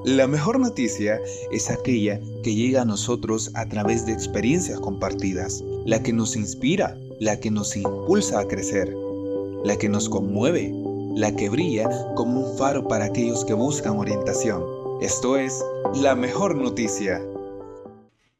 La mejor noticia es aquella que llega a nosotros a través de experiencias compartidas, la que nos inspira, la que nos impulsa a crecer, la que nos conmueve, la que brilla como un faro para aquellos que buscan orientación. Esto es La Mejor Noticia.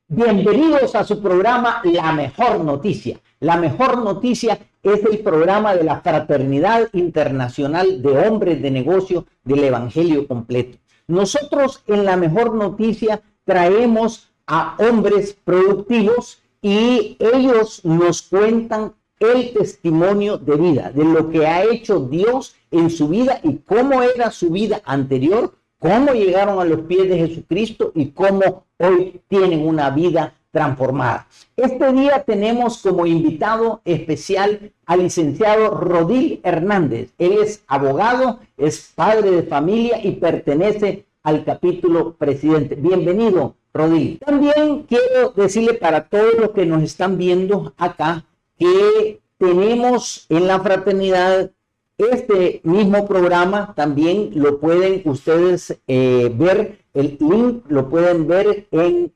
Bienvenidos a su programa La Mejor Noticia. La Mejor Noticia es el programa de la Fraternidad Internacional de Hombres de Negocio del Evangelio Completo. Nosotros en La Mejor Noticia traemos a hombres productivos y ellos nos cuentan el testimonio de vida, de lo que ha hecho Dios en su vida y cómo era su vida anterior, cómo llegaron a los pies de Jesucristo y cómo hoy tienen una vida transformada. Este día tenemos como invitado especial al licenciado Rodil Hernández. Él es abogado, es padre de familia y pertenece al capítulo presidente. Bienvenido, Rodil. También quiero decirle para todos los que nos están viendo acá que tenemos en la fraternidad este mismo programa. También lo pueden ustedes ver, el link lo pueden ver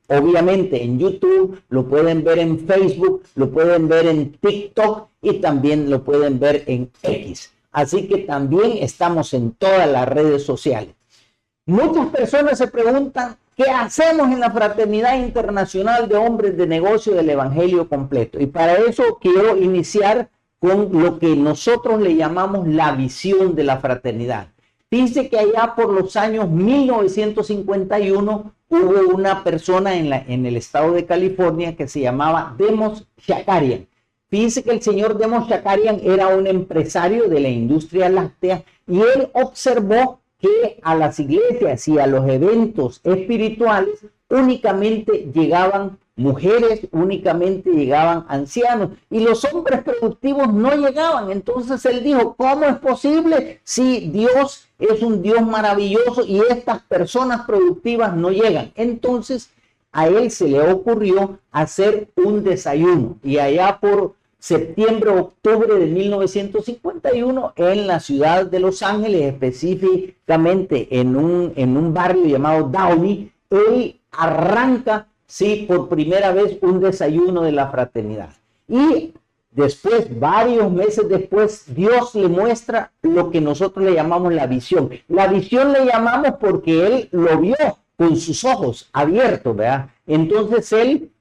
obviamente en YouTube, lo pueden ver en Facebook, lo pueden ver en TikTok y también lo pueden ver en X. Así que también estamos en todas las redes sociales. Muchas personas se preguntan, ¿qué hacemos en la Fraternidad Internacional de Hombres de Negocio del Evangelio Completo? Y para eso quiero iniciar con lo que nosotros le llamamos la visión de la fraternidad. Dice que allá por los años 1951 hubo una persona en el estado de California que se llamaba Demos Shakarian. Fíjense que el señor Demos Shakarian era un empresario de la industria láctea y él observó que a las iglesias y a los eventos espirituales únicamente llegaban mujeres, únicamente llegaban ancianos y los hombres productivos no llegaban. Entonces él dijo, ¿cómo es posible si Dios es un Dios maravilloso y estas personas productivas no llegan? Entonces a él se le ocurrió hacer un desayuno y allá por septiembre, octubre de 1951 en la ciudad de Los Ángeles, específicamente en un barrio llamado Downey, él arranca por primera vez un desayuno de la fraternidad. Y después, varios meses después, Dios le muestra lo que nosotros le llamamos la visión. La visión le llamamos porque él lo vio con sus ojos abiertos, ¿verdad? Entonces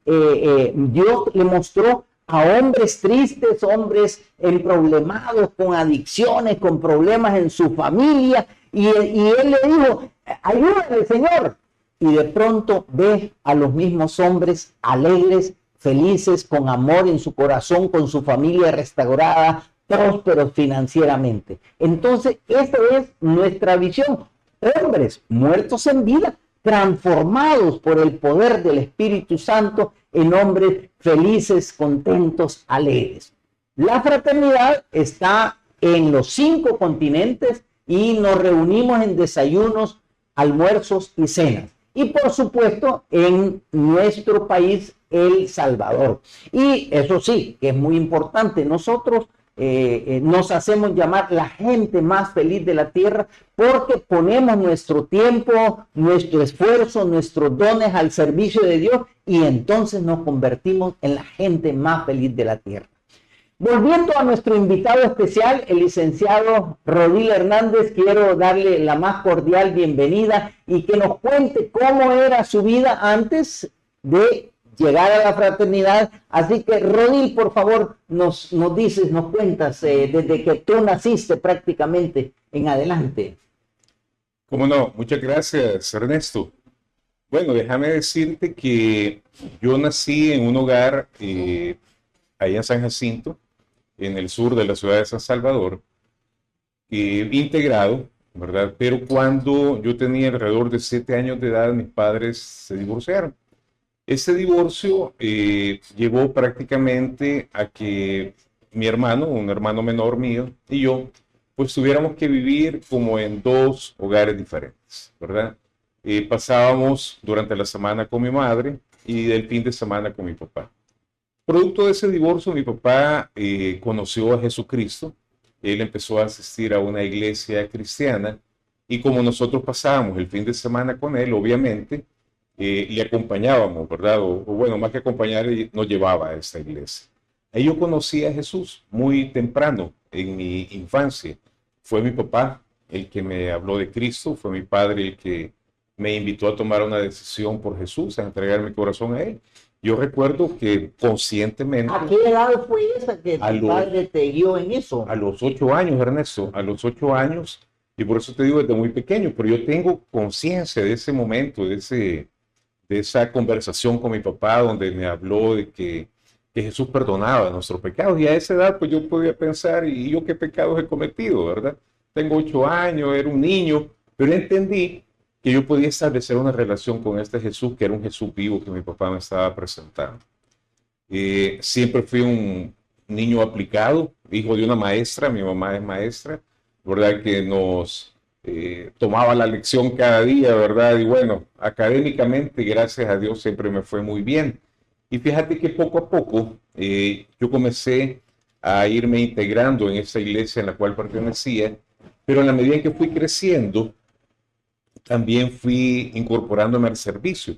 Dios le mostró a hombres tristes, hombres emproblemados, con adicciones, con problemas en su familia, y él le dijo, ayúdame, Señor. Y de pronto ve a los mismos hombres alegres, felices, con amor en su corazón, con su familia restaurada, prósperos financieramente. Entonces, esa es nuestra visión. Hombres muertos en vida, transformados por el poder del Espíritu Santo en hombres felices, contentos, alegres. La fraternidad está en los 5 continentes y nos reunimos en desayunos, almuerzos y cenas. Y por supuesto en nuestro país, El Salvador. Y eso sí, que es muy importante, nosotros nos hacemos llamar la gente más feliz de la tierra porque ponemos nuestro tiempo, nuestro esfuerzo, nuestros dones al servicio de Dios y entonces nos convertimos en la gente más feliz de la tierra. Volviendo a nuestro invitado especial, el licenciado Rodil Hernández, quiero darle la más cordial bienvenida y que nos cuente cómo era su vida antes de llegar a la fraternidad. Así que, Rodil, por favor, nos cuentas desde que tú naciste prácticamente en adelante. Cómo no, muchas gracias, Ernesto. Bueno, déjame decirte que yo nací en un hogar allá en San Jacinto, en el sur de la ciudad de San Salvador, integrado, ¿verdad? Pero cuando yo tenía alrededor de 7 años de edad, mis padres se divorciaron. Ese divorcio llevó prácticamente a que mi hermano, un hermano menor mío, y yo, pues tuviéramos que vivir como en 2 hogares diferentes, ¿verdad? Pasábamos durante la semana con mi madre y del fin de semana con mi papá. Producto de ese divorcio, mi papá conoció a Jesucristo. Él empezó a asistir a una iglesia cristiana Y como nosotros pasábamos el fin de semana con él, obviamente, le acompañábamos, ¿verdad? O bueno, más que acompañar, nos llevaba a esta iglesia. Ahí yo conocí a Jesús muy temprano, en mi infancia. Fue mi papá el que me habló de Cristo, fue mi padre el que me invitó a tomar una decisión por Jesús, a entregar mi corazón a él. Yo recuerdo que conscientemente... ¿A qué edad fue esa que tu padre te guió en eso? A los 8 años, Ernesto, a los 8 años, y por eso te digo desde muy pequeño, pero yo tengo conciencia de ese momento, de esa conversación con mi papá, donde me habló de que Jesús perdonaba nuestros pecados, y a esa edad pues yo podía pensar, ¿y yo qué pecados he cometido, verdad? Tengo 8 años, era un niño, pero entendí que yo podía establecer una relación con este Jesús, que era un Jesús vivo que mi papá me estaba presentando. Siempre fui un niño aplicado, hijo de una maestra, mi mamá es maestra, ¿verdad? Que nos tomaba la lección cada día, ¿verdad? Y bueno, académicamente, gracias a Dios, siempre me fue muy bien. Y fíjate que poco a poco yo comencé a irme integrando en esa iglesia en la cual pertenecía, pero en la medida en que fui creciendo, también fui incorporándome al servicio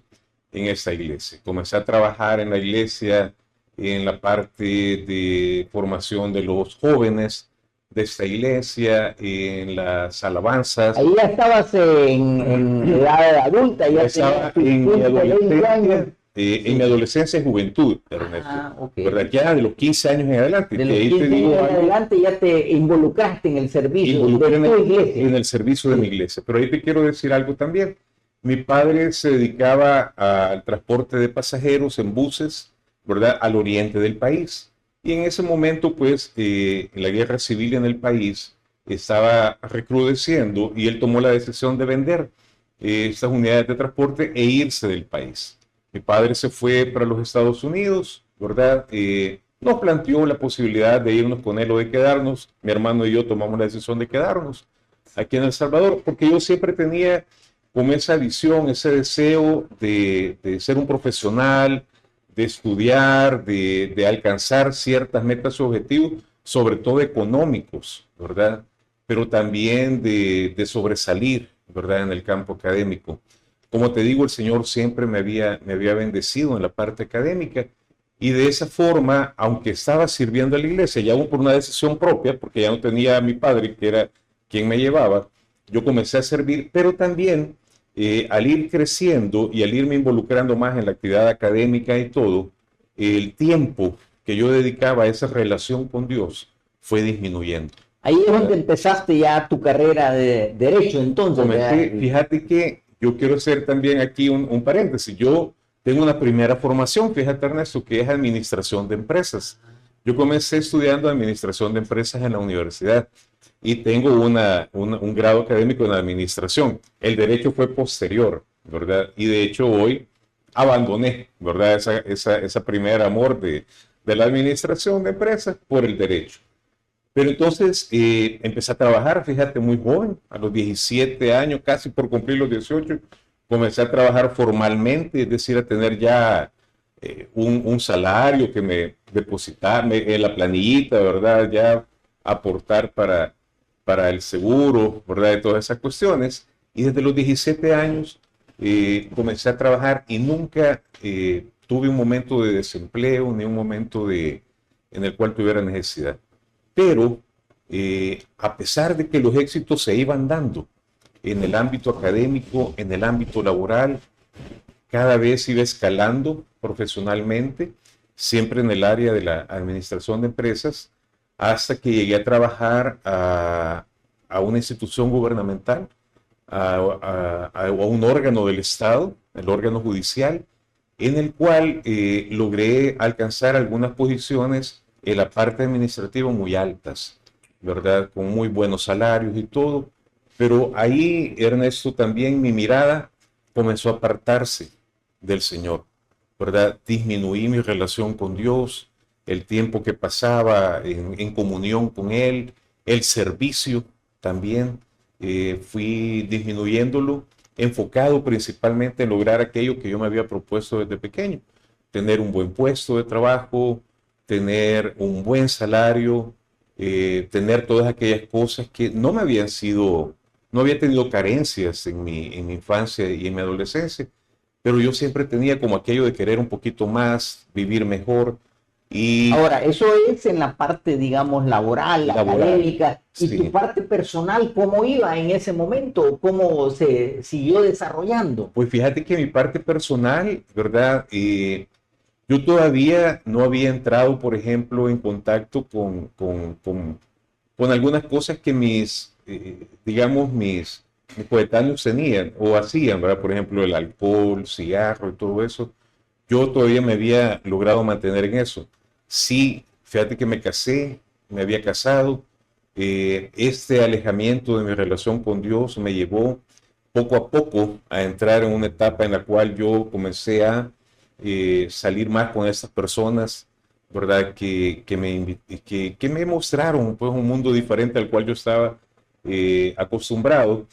en esa iglesia. Comencé a trabajar en la iglesia en la parte de formación de los jóvenes de esta iglesia, en las alabanzas. Ahí ya estabas en edad adulta, ya estaba en mi adolescencia. En mi adolescencia y juventud, Ernesto, okay. ¿Verdad? Ya de los 15 años en adelante. De los 15 años en adelante ya te involucraste en el servicio de tu iglesia. En el servicio de mi iglesia. Pero ahí te quiero decir algo también. Mi padre se dedicaba al transporte de pasajeros en buses, ¿verdad? Al oriente del país. Y en ese momento, pues, la guerra civil en el país estaba recrudeciendo y él tomó la decisión de vender estas unidades de transporte e irse del país. Mi padre se fue para los Estados Unidos, ¿verdad? Nos planteó la posibilidad de irnos con él o de quedarnos. Mi hermano y yo tomamos la decisión de quedarnos aquí en El Salvador, porque yo siempre tenía como esa visión, ese deseo de ser un profesional, de estudiar, de alcanzar ciertas metas y objetivos, sobre todo económicos, ¿verdad? Pero también de sobresalir, ¿verdad? En el campo académico. Como te digo, el Señor siempre me había bendecido en la parte académica y de esa forma, aunque estaba sirviendo a la iglesia, ya por una decisión propia, porque ya no tenía a mi padre, que era quien me llevaba, yo comencé a servir, pero también al ir creciendo y al irme involucrando más en la actividad académica y todo, el tiempo que yo dedicaba a esa relación con Dios fue disminuyendo. Ahí es donde empezaste ya tu carrera de Derecho, entonces. Fíjate que yo quiero hacer también aquí un paréntesis. Yo tengo una primera formación, fíjate Ernesto, que es Administración de Empresas. Yo comencé estudiando Administración de Empresas en la universidad y tengo un grado académico en Administración. El Derecho fue posterior, ¿verdad? Y de hecho hoy abandoné, ¿verdad? Esa primer amor de la Administración de Empresas por el Derecho. Pero entonces empecé a trabajar, fíjate, muy joven, a los 17 años, casi por cumplir los 18, comencé a trabajar formalmente, es decir, a tener ya un salario que me depositara en la planillita, ¿verdad? Ya aportar para el seguro, ¿verdad? De todas esas cuestiones. Y desde los 17 años comencé a trabajar y nunca tuve un momento de desempleo, ni un momento en el cual tuviera necesidad. Pero a pesar de que los éxitos se iban dando en el ámbito académico, en el ámbito laboral, cada vez iba escalando profesionalmente, siempre en el área de la administración de empresas, hasta que llegué a trabajar a una institución gubernamental, a un órgano del Estado, el órgano judicial, en el cual logré alcanzar algunas posiciones en la parte administrativa muy altas, ¿verdad? Con muy buenos salarios y todo. Pero ahí, Ernesto, también mi mirada comenzó a apartarse del Señor, ¿verdad? Disminuí mi relación con Dios, el tiempo que pasaba en comunión con Él, el servicio también, fui disminuyéndolo, enfocado principalmente en lograr aquello que yo me había propuesto desde pequeño, tener un buen puesto de trabajo, tener un buen salario, tener todas aquellas cosas que no me habían sido no había tenido carencias en mi infancia y en mi adolescencia, pero yo siempre tenía como aquello de querer un poquito más, vivir mejor. Y Ahora, eso es en la parte, digamos, laboral, académica, y sí. tu parte personal, ¿cómo iba en ese momento? ¿Cómo se siguió desarrollando? Pues fíjate que mi parte personal, ¿verdad? Yo todavía no había entrado, por ejemplo, en contacto con algunas cosas que digamos, mis coetáneos tenían o hacían, ¿verdad? Por ejemplo, el alcohol, cigarro y todo eso. Yo todavía me había logrado mantener en eso. Sí, fíjate que me casé, me había casado. Este alejamiento de mi relación con Dios me llevó poco a poco a entrar en una etapa en la cual yo comencé a salir más con estas personas, ¿verdad? Que me mostraron pues, un mundo diferente al cual yo estaba acostumbrado.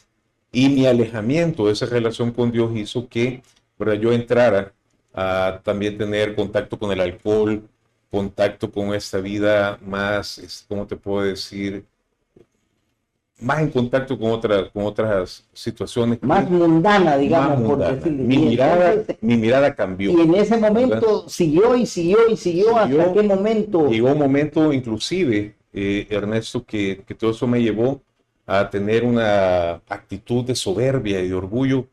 Y mi alejamiento de esa relación con Dios hizo que, ¿verdad? Yo entrara a también tener contacto con el alcohol, contacto con esta vida más, ¿cómo te puedo decir? Más en contacto con otras situaciones. Más mundana, digamos, más por mundana. decirlo. Mi mirada cambió. Y en ese momento ¿verdad? siguió y siguió y siguió. ¿Hasta qué momento? Llegó un momento, inclusive, Ernesto, que todo eso me llevó a tener una actitud de soberbia y de orgullo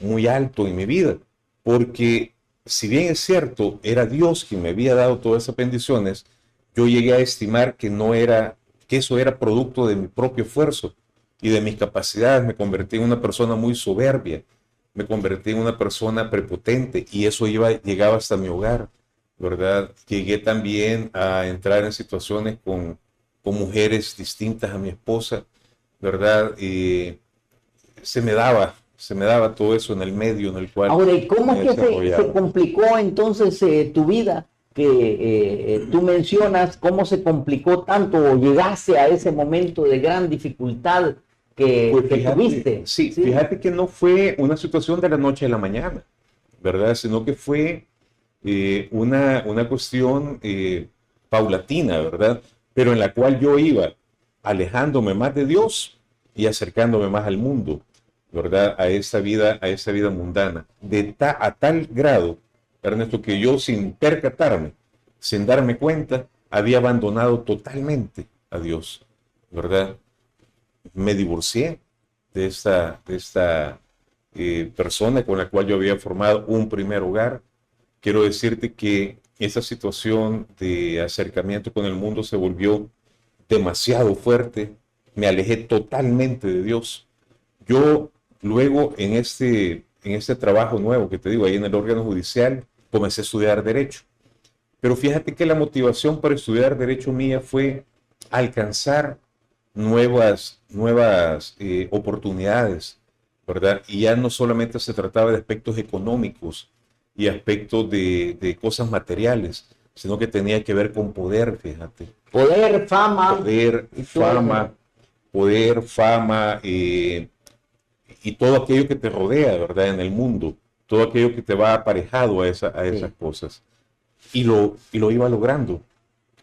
muy alto en mi vida. Porque si bien es cierto, era Dios quien me había dado todas esas bendiciones, yo llegué a estimar que eso era producto de mi propio esfuerzo y de mis capacidades. Me convertí en una persona muy soberbia, me convertí en una persona prepotente y eso llegaba hasta mi hogar, ¿verdad? Llegué también a entrar en situaciones con mujeres distintas a mi esposa, ¿verdad? Y se me daba todo eso en el medio en el cual... Ahora, ¿y cómo es que se complicó entonces tu vida? Que tú mencionas, cómo se complicó tanto o llegaste a ese momento de gran dificultad que tuviste. Sí, fíjate que no fue una situación de la noche a la mañana, ¿verdad? Sino que fue una cuestión paulatina, ¿verdad? Pero en la cual yo iba alejándome más de Dios y acercándome más al mundo, ¿verdad? A esa vida mundana. A tal grado, Ernesto, que yo sin percatarme, sin darme cuenta, había abandonado totalmente a Dios, ¿verdad? Me divorcié de esta persona con la cual yo había formado un primer hogar. Quiero decirte que esa situación de acercamiento con el mundo se volvió demasiado fuerte. Me alejé totalmente de Dios. Yo luego en este trabajo nuevo que te digo, ahí en el órgano judicial, comencé a estudiar Derecho. Pero fíjate que la motivación para estudiar Derecho mía fue alcanzar nuevas oportunidades, ¿verdad? Y ya no solamente se trataba de aspectos económicos y aspectos de cosas materiales, sino que tenía que ver con poder, fíjate. Poder, fama. Poder, fama, y todo aquello que te rodea, ¿verdad? En el mundo, todo aquello que te va aparejado a esas cosas. Y lo iba logrando.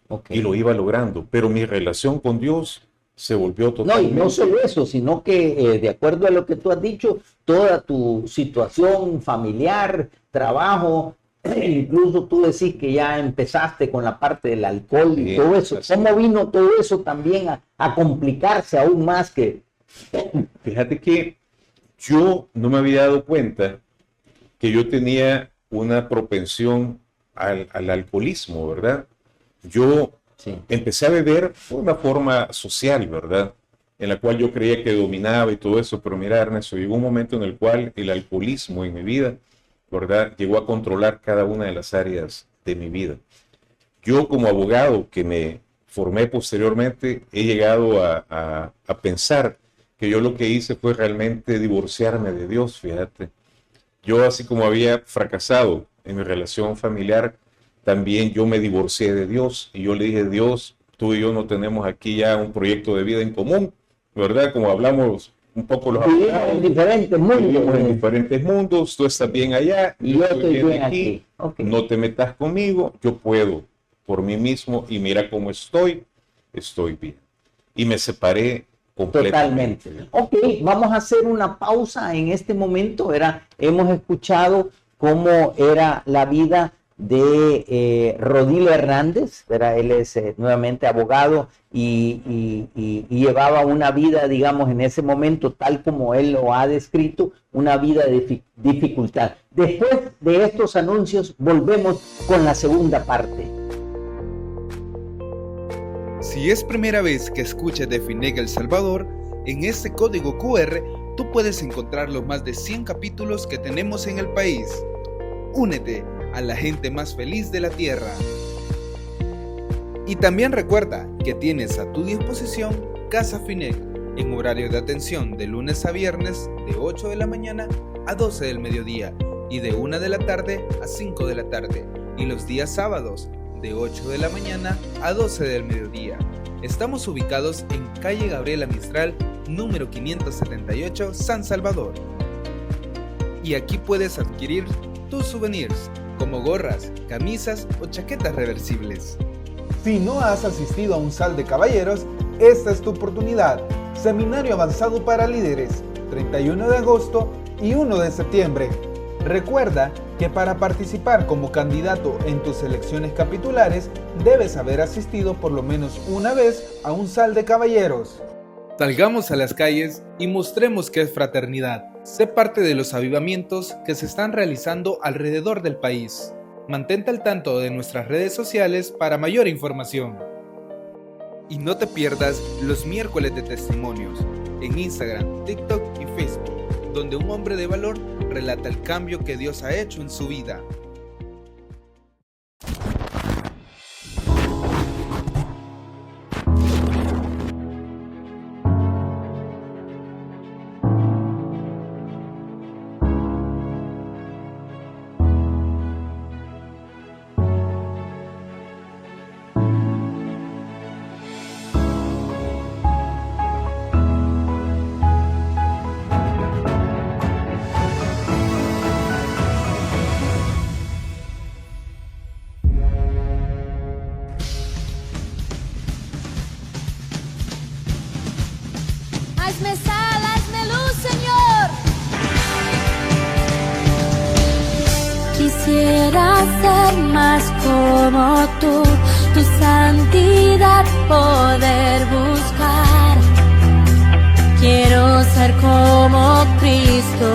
Okay. Y lo iba logrando. Pero mi relación con Dios se volvió totalmente... No, y no solo eso, sino que de acuerdo a lo que tú has dicho, toda tu situación familiar, trabajo, incluso tú decís que ya empezaste con la parte del alcohol y todo eso. ¿Cómo vino todo eso también a complicarse aún más que...? Fíjate que yo no me había dado cuenta que yo tenía una propensión al alcoholismo, ¿verdad? Yo empecé a beber de una forma social, ¿verdad? En la cual yo creía que dominaba y todo eso, pero mira, Ernesto, llegó un momento en el cual el alcoholismo en mi vida, ¿verdad? Llegó a controlar cada una de las áreas de mi vida. Yo como abogado que me formé posteriormente, he llegado a pensar que yo lo que hice fue realmente divorciarme de Dios, fíjate. Yo así como había fracasado en mi relación familiar, también yo me divorcié de Dios y yo le dije, Dios, tú y yo no tenemos aquí ya un proyecto de vida en común, ¿verdad? Como hablamos un poco los abogados. En diferentes mundos. Vivimos en diferentes mundos, tú estás bien allá, y yo estoy bien aquí. Okay. No te metas conmigo, yo puedo por mí mismo y mira cómo estoy bien. Y me separé completamente. Totalmente. Ok, vamos a hacer una pausa en este momento. Hemos escuchado cómo era la vida de Rodil Hernández. Él es nuevamente abogado y llevaba una vida, digamos, en ese momento, tal como él lo ha descrito, una vida de dificultad. Después de estos anuncios, volvemos con la segunda parte. Si es primera vez que escuchas de FINEG El Salvador, en este código QR tú puedes encontrar los más de 100 capítulos que tenemos en el país. Únete a la gente más feliz de la tierra. Y también recuerda que tienes a tu disposición Casa FINEG en horario de atención de lunes a viernes de 8 de la mañana a 12 del mediodía y de 1 de la tarde a 5 de la tarde, y los días sábados de 8 de la mañana a 12 del mediodía. Estamos ubicados en calle Gabriela Mistral, número 578, San Salvador. Y aquí puedes adquirir tus souvenirs, como gorras, camisas o chaquetas reversibles. Si no has asistido a un SAL de caballeros, esta es tu oportunidad. Seminario avanzado para líderes, 31 de agosto y 1 de septiembre. Recuerda que para participar como candidato en tus elecciones capitulares, debes haber asistido por lo menos una vez a un SAL de caballeros. Salgamos a las calles y mostremos que es fraternidad. Sé parte de los avivamientos que se están realizando alrededor del país. Mantente al tanto de nuestras redes sociales para mayor información. Y no te pierdas los miércoles de testimonios en Instagram, TikTok y Facebook, donde un hombre de valor relata el cambio que Dios ha hecho en su vida. Hazme sal, hazme luz, Señor. Quisiera ser más como tú, tu santidad poder buscar. Quiero ser como Cristo.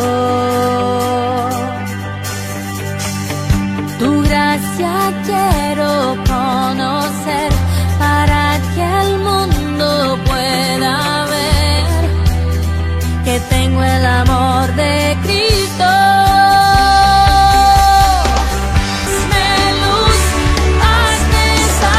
Tu gracia quiero conocer para que el mundo pueda ver que tengo el amor de Cristo. Hazme luz, hazme sal.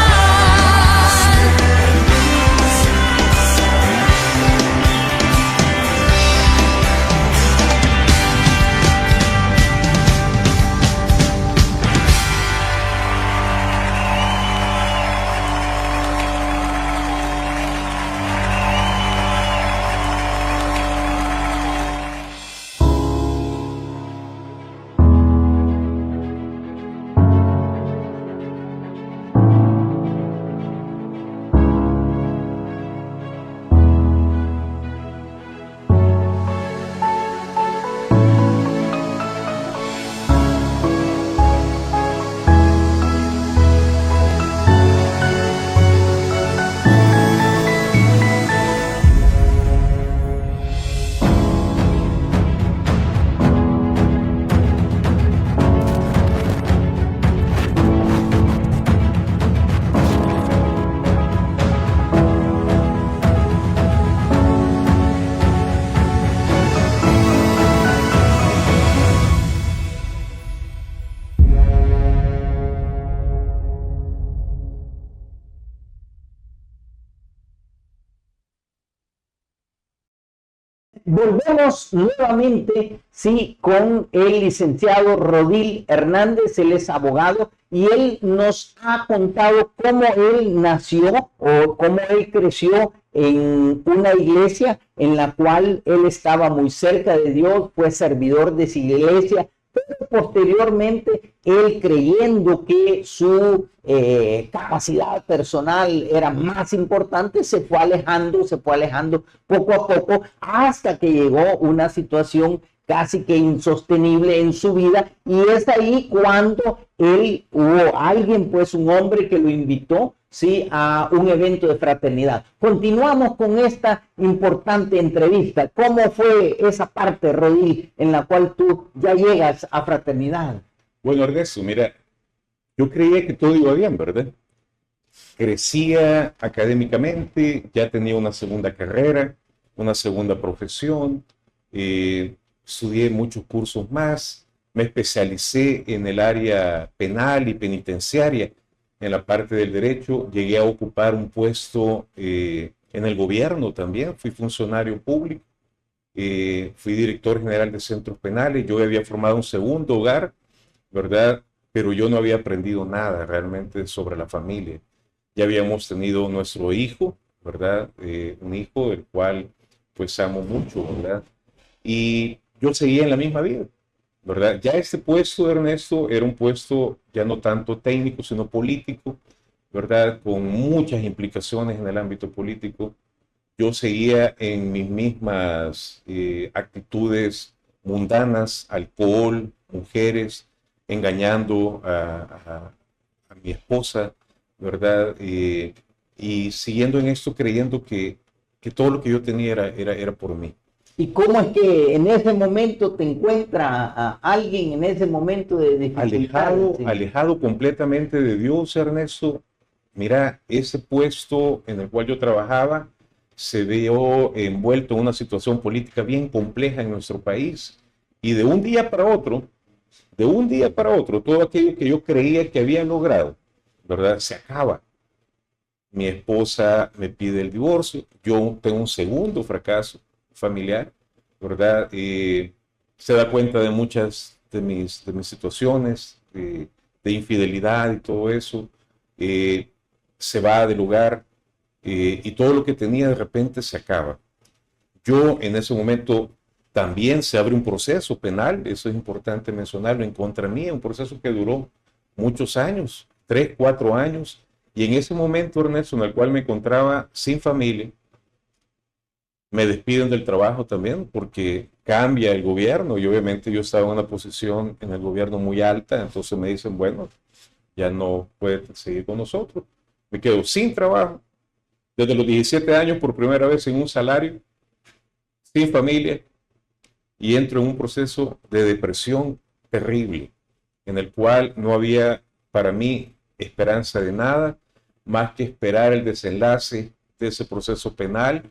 Volvemos nuevamente, sí, con el licenciado Rodil Hernández. Él es abogado y él nos ha contado cómo él nació o cómo él creció en una iglesia en la cual él estaba muy cerca de Dios, fue servidor de esa iglesia, pero posteriormente él creyendo que su capacidad personal era más importante, se fue alejando poco a poco hasta que llegó una situación casi que insostenible en su vida, y es ahí cuando hubo alguien, pues un hombre que lo invitó, ¿sí?, a un evento de fraternidad. Continuamos con esta importante entrevista. ¿Cómo fue esa parte, Rodil, en la cual tú ya llegas a fraternidad? Bueno, Ernesto, mira, yo creía que todo iba bien, ¿verdad? Crecía académicamente, ya tenía una segunda carrera, una segunda profesión, estudié muchos cursos más, me especialicé en el área penal y penitenciaria, en la parte del derecho, llegué a ocupar un puesto en el gobierno también, fui funcionario público, fui director general de centros penales, yo había formado un segundo hogar, ¿verdad? Pero yo no había aprendido nada realmente sobre la familia. Ya habíamos tenido nuestro hijo, ¿verdad? Un hijo del cual pues amo mucho, ¿verdad? Y yo seguía en la misma vida, ¿verdad? Ya este puesto, Ernesto, era un puesto ya no tanto técnico, sino político, ¿verdad? Con muchas implicaciones en el ámbito político. Yo seguía en mis mismas actitudes mundanas, alcohol, mujeres, engañando a mi esposa, ¿verdad? Y siguiendo en esto, creyendo que todo lo que yo tenía era por mí. ¿Y cómo es que en ese momento te encuentra a alguien en ese momento de dificultad? Alejado completamente de Dios, Ernesto. Mira, ese puesto en el cual yo trabajaba se vio envuelto en una situación política bien compleja en nuestro país. Y de un día para otro, todo aquello que yo creía que había logrado, ¿verdad?, se acaba. Mi esposa me pide el divorcio, yo tengo un segundo fracaso familiar, ¿verdad? Se da cuenta de muchas de mis situaciones, de infidelidad y todo eso. Se va del lugar y todo lo que tenía de repente se acaba. Yo en ese momento también se abre un proceso penal, eso es importante mencionarlo, en contra mía, un proceso que duró muchos años, 3, 4 años, y en ese momento, Ernesto, en el cual me encontraba sin familia, me despiden del trabajo también porque cambia el gobierno y obviamente yo estaba en una posición en el gobierno muy alta, entonces me dicen, bueno, ya no puedes seguir con nosotros. Me quedo sin trabajo, desde los 17 años por primera vez sin un salario, sin familia, y entro en un proceso de depresión terrible, en el cual no había para mí esperanza de nada, más que esperar el desenlace de ese proceso penal,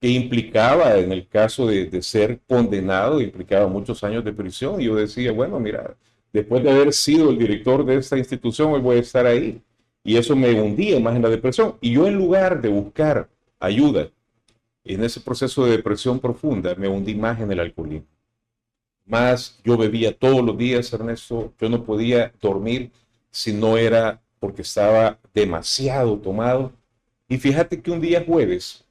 que implicaba, en el caso de ser condenado, implicaba muchos años de prisión. Y yo decía, bueno, mira, después de haber sido el director de esta institución, hoy voy a estar ahí. Y eso me hundía más en la depresión. Y yo, en lugar de buscar ayuda en ese proceso de depresión profunda, me hundí más en el alcoholismo. Más yo bebía todos los días, Ernesto. Yo no podía dormir si no era porque estaba demasiado tomado. Y fíjate que un día jueves,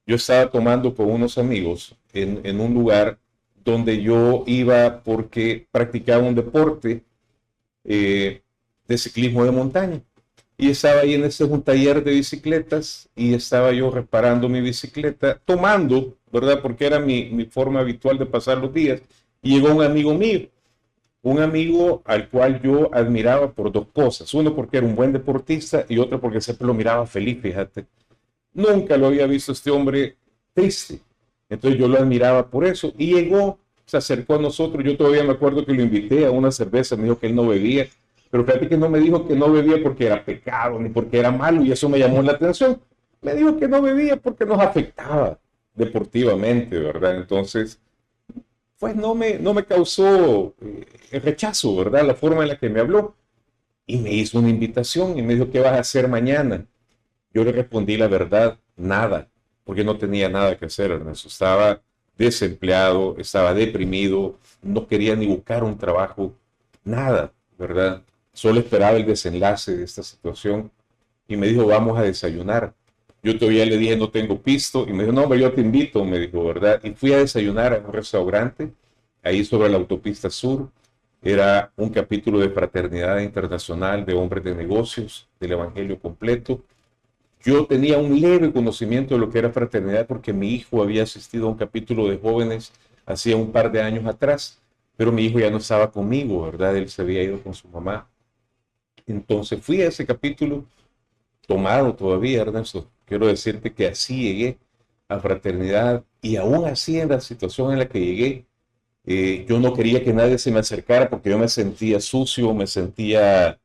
yo estaba tomando con unos amigos en un lugar donde yo iba porque practicaba un deporte de ciclismo de montaña. Y estaba ahí en un taller de bicicletas y estaba yo reparando mi bicicleta, tomando, ¿verdad? Porque era mi forma habitual de pasar los días. Y llegó un amigo mío, un amigo al cual yo admiraba por dos cosas. Uno, porque era un buen deportista, y otro, porque siempre lo miraba feliz, fíjate. Nunca lo había visto este hombre triste. Entonces yo lo admiraba por eso. Y llegó, se acercó a nosotros. Yo todavía me acuerdo que lo invité a una cerveza. Me dijo que él no bebía. Pero fíjate que no me dijo que no bebía porque era pecado ni porque era malo. Y eso me llamó la atención. Me dijo que no bebía porque nos afectaba deportivamente, ¿verdad? Entonces, pues no me causó el rechazo, ¿verdad? La forma en la que me habló. Y me hizo una invitación y me dijo, ¿qué vas a hacer mañana? Yo le respondí la verdad, nada, porque no tenía nada que hacer, Ernesto. Estaba desempleado, estaba deprimido, no quería ni buscar un trabajo, nada, ¿verdad? Solo esperaba el desenlace de esta situación y me dijo, vamos a desayunar. Yo todavía le dije, no tengo pisto, y me dijo, no, hombre, yo te invito, me dijo, ¿verdad? Y fui a desayunar a un restaurante, ahí sobre la autopista sur, Era un capítulo de Fraternidad Internacional de Hombres de Negocios, del Evangelio completo. Yo tenía un leve conocimiento de lo que era fraternidad porque mi hijo había asistido a un capítulo de jóvenes hacía un par de años atrás, pero mi hijo ya no estaba conmigo, ¿verdad? Él se había ido con su mamá. Entonces fui a ese capítulo tomado todavía, Ernesto. Quiero decirte que así llegué a fraternidad y aún así en la situación en la que llegué, yo no quería que nadie se me acercara porque yo me sentía sucio, me sentía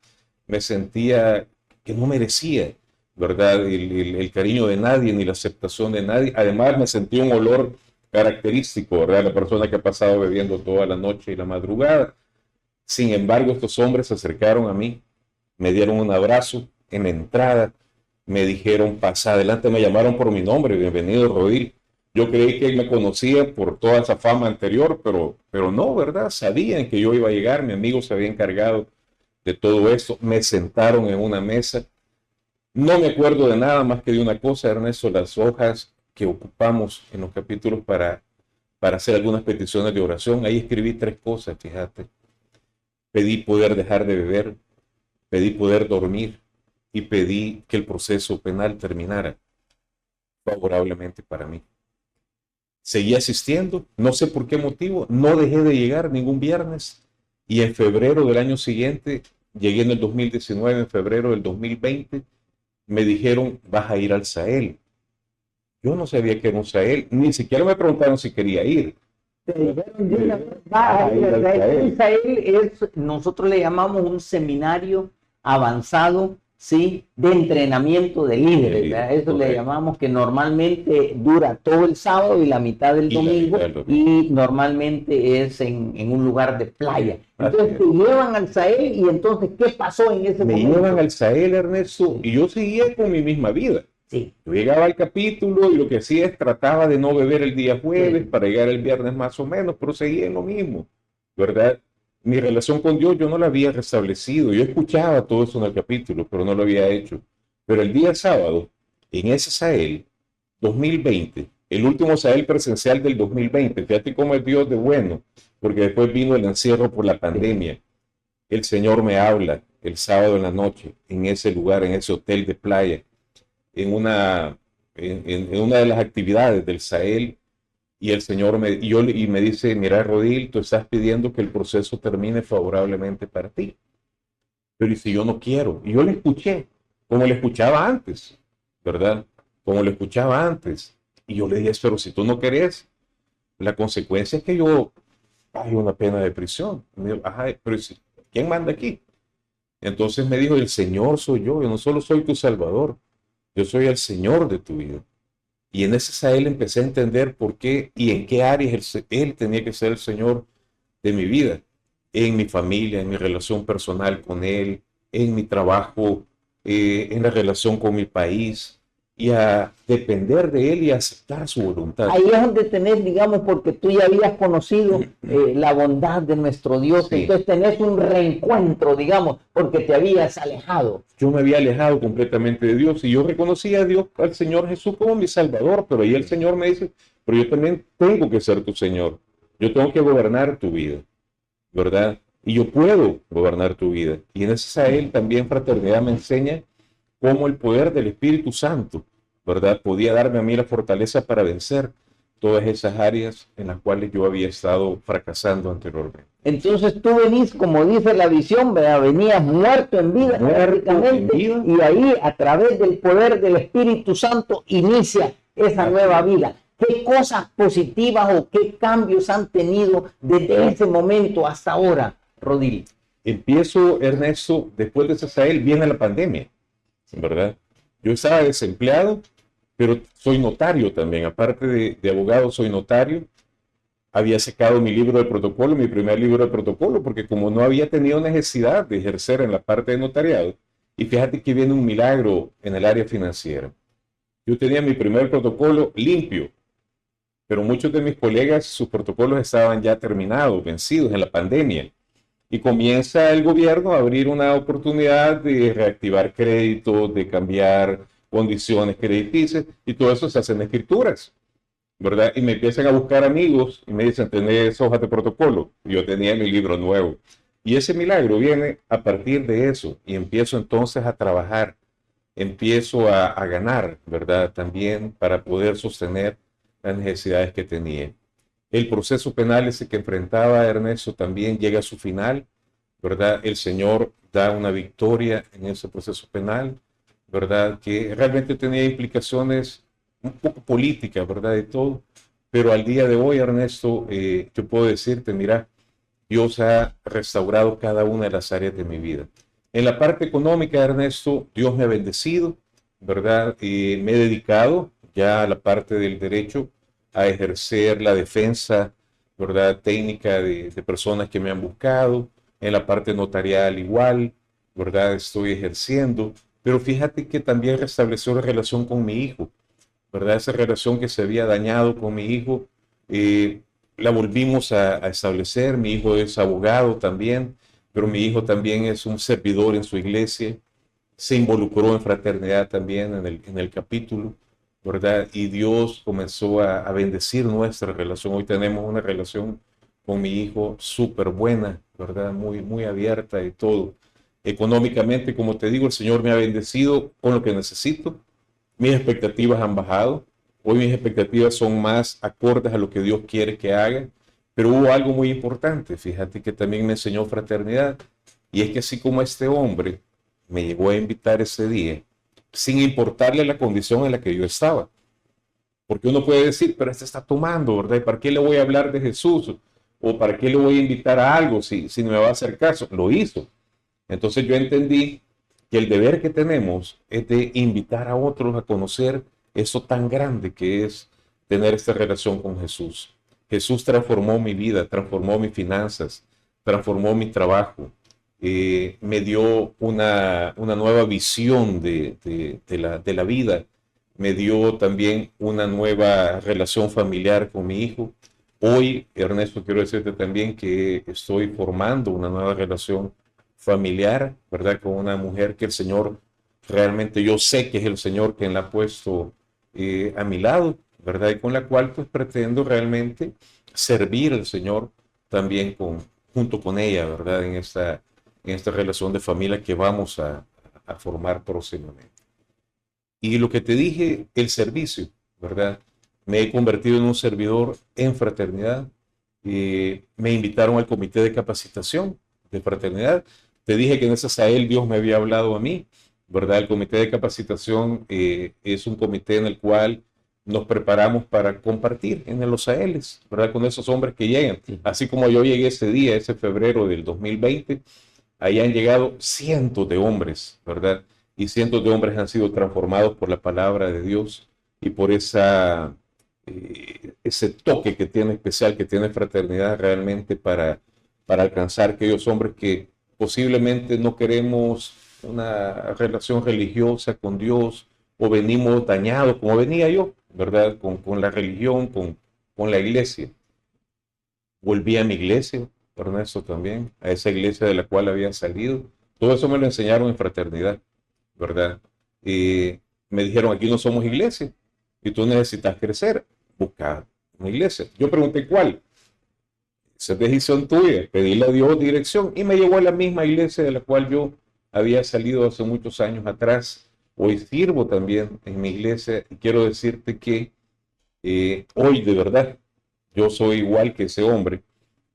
que no merecía, ¿verdad? El cariño de nadie ni la aceptación de nadie. Además me sentía un olor característico, ¿verdad? La persona que ha pasado bebiendo toda la noche y la madrugada. Sin embargo, estos hombres se acercaron a mí, me dieron un abrazo en la entrada, me dijeron, pasa adelante, me llamaron por mi nombre, bienvenido, Rodil. Yo creí que él me conocía por toda esa fama anterior, pero no, ¿verdad? Sabían que yo iba a llegar, mi amigo se había encargado de todo esto, me sentaron en una mesa. No me acuerdo de nada más que de una cosa, Ernesto, las hojas que ocupamos en los capítulos para hacer algunas peticiones de oración. Ahí escribí 3 cosas, fíjate. Pedí poder dejar de beber, pedí poder dormir y pedí que el proceso penal terminara favorablemente para mí. Seguí asistiendo, no sé por qué motivo, no dejé de llegar ningún viernes y en febrero del año siguiente, llegué en el 2019, en febrero del 2020, me dijeron, vas a ir al Sahel. Yo no sabía que era un Sahel, ni siquiera me preguntaron si quería ir. Nosotros le llamamos un seminario avanzado, ¿sí? De entrenamiento de líderes, ¿verdad? Eso le llamamos, que normalmente dura todo el sábado y la mitad del domingo, y normalmente es en un lugar de playa. Entonces te llevan al Sahel, y entonces, ¿qué pasó en ese momento? Me llevan al Sahel, Ernesto, y yo seguía con mi misma vida. Sí. Yo llegaba al capítulo y lo que hacía es trataba de no beber el día jueves para llegar el viernes más o menos, pero seguía en lo mismo, ¿verdad? Mi relación con Dios yo no la había restablecido. Yo escuchaba todo eso en el capítulo, pero no lo había hecho. Pero el día sábado, en ese Sahel, 2020, el último Sahel presencial del 2020, fíjate cómo es Dios de bueno, porque después vino el encierro por la pandemia. El Señor me habla el sábado en la noche, en ese lugar, en ese hotel de playa, en una de las actividades del Sahel, y el Señor me dice, mira, Rodil, tú estás pidiendo que el proceso termine favorablemente para ti, pero ¿y si yo no quiero? Y yo le escuché, como le escuchaba antes, ¿verdad? Como le escuchaba antes, y yo le dije, pero si tú no querés, la consecuencia es que yo hay una pena de prisión. Y me dijo, ajá, pero ¿quién manda aquí? Entonces me dijo, el Señor soy yo no solo soy tu Salvador, yo soy el Señor de tu vida. Y en ese Sahel empecé a entender por qué y en qué áreas él tenía que ser el Señor de mi vida. En mi familia, en mi relación personal con Él, en mi trabajo, en la relación con mi país, y a depender de Él y a aceptar su voluntad. Ahí es donde tenés, digamos, porque tú ya habías conocido la bondad de nuestro Dios, sí. Entonces tenés un reencuentro, digamos, porque te habías alejado. Yo me había alejado completamente de Dios y yo reconocía a Dios, al Señor Jesús, como mi Salvador, pero ahí el Señor me dice, pero yo también tengo que ser tu Señor, yo tengo que gobernar tu vida, ¿verdad? Y yo puedo gobernar tu vida. Y en ese Sahel también Fraternidad me enseña cómo el poder del Espíritu Santo, ¿verdad?, podía darme a mí la fortaleza para vencer todas esas áreas en las cuales yo había estado fracasando anteriormente. Entonces tú venís, como dice la visión, ¿verdad? Venías muerto en vida, prácticamente, y ahí a través del poder del Espíritu Santo inicia esa nueva vida. ¿Qué cosas positivas o qué cambios han tenido desde ese momento hasta ahora, Rodil? Empiezo, Ernesto, después de ese Sahel viene la pandemia, ¿verdad? Yo estaba desempleado, pero soy notario también. Aparte de abogado, soy notario. Había sacado mi libro de protocolo, mi primer libro de protocolo, porque como no había tenido necesidad de ejercer en la parte de notariado, y fíjate que viene un milagro en el área financiera. Yo tenía mi primer protocolo limpio, pero muchos de mis colegas, sus protocolos estaban ya terminados, vencidos en la pandemia. Y comienza el gobierno a abrir una oportunidad de reactivar créditos, de cambiar condiciones crediticias, y todo eso se hace en escrituras, ¿verdad? Y me empiezan a buscar amigos y me dicen, ¿tenés hojas de protocolo? Y yo tenía mi libro nuevo. Y ese milagro viene a partir de eso y empiezo entonces a trabajar, empiezo a ganar, ¿verdad? También para poder sostener las necesidades que tenía. El proceso penal ese que enfrentaba Ernesto también llega a su final, ¿verdad? El Señor da una victoria en ese proceso penal, ¿verdad? Que realmente tenía implicaciones un poco políticas, ¿verdad? De todo. Pero al día de hoy, Ernesto, yo puedo decirte, mira, Dios ha restaurado cada una de las áreas de mi vida. En la parte económica, Ernesto, Dios me ha bendecido, ¿verdad? Me he dedicado ya a la parte del derecho, a ejercer la defensa, ¿verdad? Técnica de personas que me han buscado. En la parte notarial igual, ¿verdad? Estoy ejerciendo. Pero fíjate que también restableció la relación con mi hijo, ¿verdad? Esa relación que se había dañado con mi hijo, la volvimos a establecer. Mi hijo es abogado también, pero mi hijo también es un servidor en su iglesia. Se involucró en fraternidad también en el capítulo, ¿verdad? Y Dios comenzó a bendecir nuestra relación. Hoy tenemos una relación con mi hijo súper buena, ¿verdad? Muy, muy abierta y todo. Económicamente, como te digo, el Señor me ha bendecido con lo que necesito. Mis expectativas han bajado. Hoy mis expectativas son más acordes a lo que Dios quiere que haga. Pero hubo algo muy importante, fíjate, que también me enseñó fraternidad. Y es que así como este hombre me llegó a invitar ese día, sin importarle la condición en la que yo estaba. Porque uno puede decir, pero este está tomando, ¿verdad? ¿Y para qué le voy a hablar de Jesús? ¿O para qué le voy a invitar a algo si no me va a hacer caso? Lo hizo. Entonces yo entendí que el deber que tenemos es de invitar a otros a conocer eso tan grande que es tener esta relación con Jesús. Jesús transformó mi vida, transformó mis finanzas, transformó mi trabajo, me dio una nueva visión de la vida, me dio también una nueva relación familiar con mi hijo. Hoy, Ernesto, quiero decirte también que estoy formando una nueva relación familiar, ¿verdad? Con una mujer que el Señor, realmente yo sé que es el Señor quien la ha puesto a mi lado, ¿verdad? Y con la cual pues pretendo realmente servir al Señor también junto con ella, ¿verdad? En esta relación de familia que vamos a formar próximamente. Y lo que te dije, el servicio, ¿verdad? Me he convertido en un servidor en fraternidad. Me invitaron al comité de capacitación de fraternidad. Te dije que gracias a él Dios me había hablado a mí, ¿verdad? El comité de capacitación es un comité en el cual nos preparamos para compartir en los AELs, ¿verdad? Con esos hombres que llegan. Así como yo llegué ese día, ese febrero del 2020, ahí han llegado cientos de hombres, ¿verdad? Y cientos de hombres han sido transformados por la palabra de Dios y por ese toque que tiene especial, que tiene fraternidad realmente para alcanzar aquellos hombres que posiblemente no queremos una relación religiosa con Dios o venimos dañados, como venía yo, ¿verdad? Con la religión, con la iglesia. Volví a mi iglesia, Ernesto, también, a esa iglesia de la cual había salido. Todo eso me lo enseñaron en fraternidad, ¿verdad? Me dijeron, aquí no somos iglesia y tú necesitas crecer, busca una iglesia. Yo pregunté, ¿cuál? Esa es decisión tuya, pedirle a Dios dirección, y me llevó a la misma iglesia de la cual yo había salido hace muchos años atrás. Hoy sirvo también en mi iglesia y quiero decirte que hoy de verdad yo soy igual que ese hombre,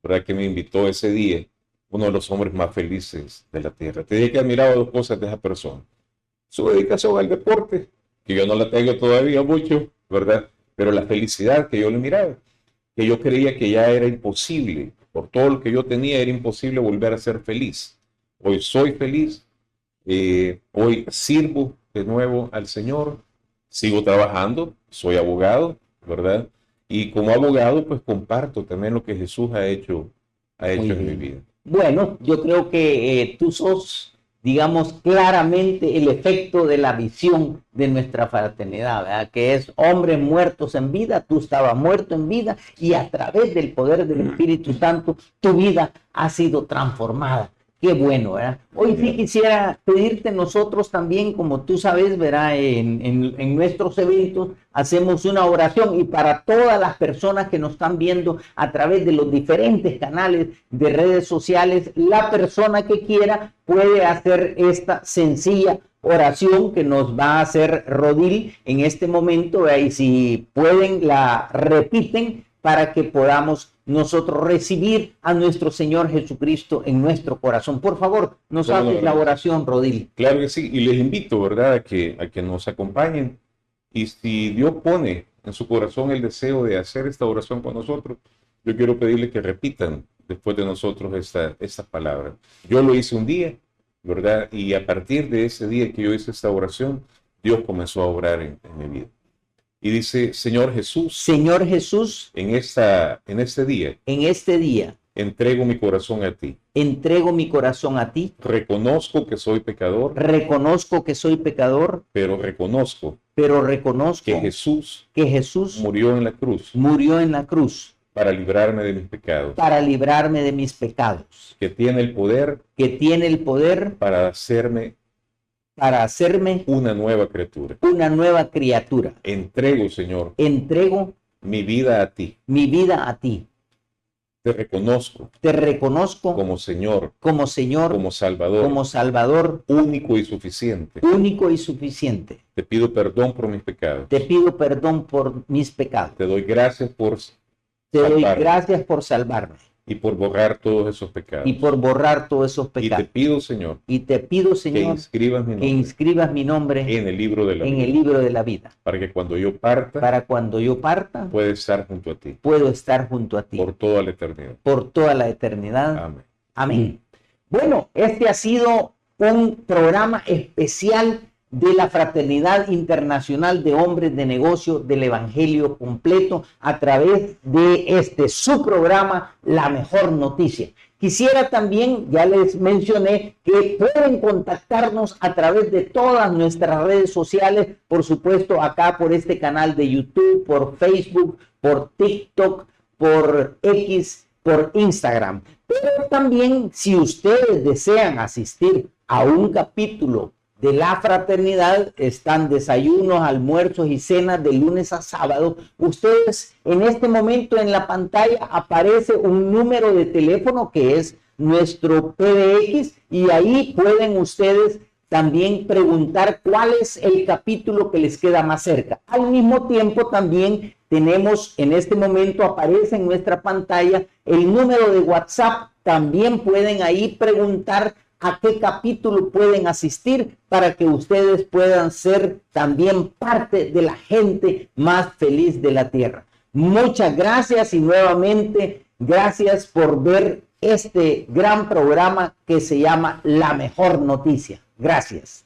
¿verdad? Que me invitó ese día, uno de los hombres más felices de la tierra. Te dije que admiraba dos cosas de esa persona: su dedicación al deporte, que yo no la tengo todavía mucho, ¿verdad? Pero la felicidad que yo le miraba, que yo creía que ya era imposible, por todo lo que yo tenía era imposible volver a ser feliz. Hoy soy feliz, hoy sirvo de nuevo al Señor, sigo trabajando, soy abogado, ¿verdad? Y como abogado pues comparto también lo que Jesús ha hecho en mi vida. Bueno, yo creo que tú sos, digamos, claramente el efecto de la visión de nuestra fraternidad, ¿verdad? Que es hombres muertos en vida, tú estabas muerto en vida y a través del poder del Espíritu Santo tu vida ha sido transformada. Qué bueno, ¿verdad? Hoy sí quisiera pedirte nosotros también, como tú sabes, ¿verdad? En nuestros eventos hacemos una oración, y para todas las personas que nos están viendo a través de los diferentes canales de redes sociales, la persona que quiera puede hacer esta sencilla oración que nos va a hacer Rodil en este momento, ¿verdad? Y si pueden la repiten para que podamos nosotros recibir a nuestro Señor Jesucristo en nuestro corazón. Por favor, nos haces la oración, Rodil. Claro que sí, y les invito, ¿verdad?, a que nos acompañen. Y si Dios pone en su corazón el deseo de hacer esta oración con nosotros, yo quiero pedirles que repitan después de nosotros estas palabras. Yo lo hice un día, ¿verdad? Y a partir de ese día que yo hice esta oración, Dios comenzó a obrar en mi vida. Y dice: Señor Jesús, en este día, entrego mi corazón a ti. Reconozco que soy pecador. Pero reconozco que Jesús murió en la cruz para librarme de mis pecados. Que tiene el poder para hacerme una nueva criatura. Entrego, Señor, mi vida a ti. Te reconozco como Señor, como Salvador, único y suficiente. Te pido perdón por mis pecados. Te doy gracias por salvarme. Y por borrar todos esos pecados. Y te pido, Señor, que inscribas mi nombre en el libro de la vida. Para que cuando yo parta, pueda estar junto a ti. Por toda la eternidad. Amén. Bueno, este ha sido un programa especial de la Fraternidad Internacional de Hombres de Negocio del Evangelio Completo, a través de su programa, La Mejor Noticia. Quisiera también, ya les mencioné, que pueden contactarnos a través de todas nuestras redes sociales, por supuesto acá por este canal de YouTube, por Facebook, por TikTok, por X, por Instagram. Pero también, si ustedes desean asistir a un capítulo de la fraternidad, están desayunos, almuerzos y cenas de lunes a sábado. Ustedes, en este momento en la pantalla aparece un número de teléfono que es nuestro PBX, y ahí pueden ustedes también preguntar cuál es el capítulo que les queda más cerca. Al mismo tiempo también tenemos, en este momento aparece en nuestra pantalla el número de WhatsApp. También pueden ahí preguntar a qué capítulo pueden asistir, para que ustedes puedan ser también parte de la gente más feliz de la tierra. Muchas gracias, y nuevamente gracias por ver este gran programa que se llama La Mejor Noticia. Gracias.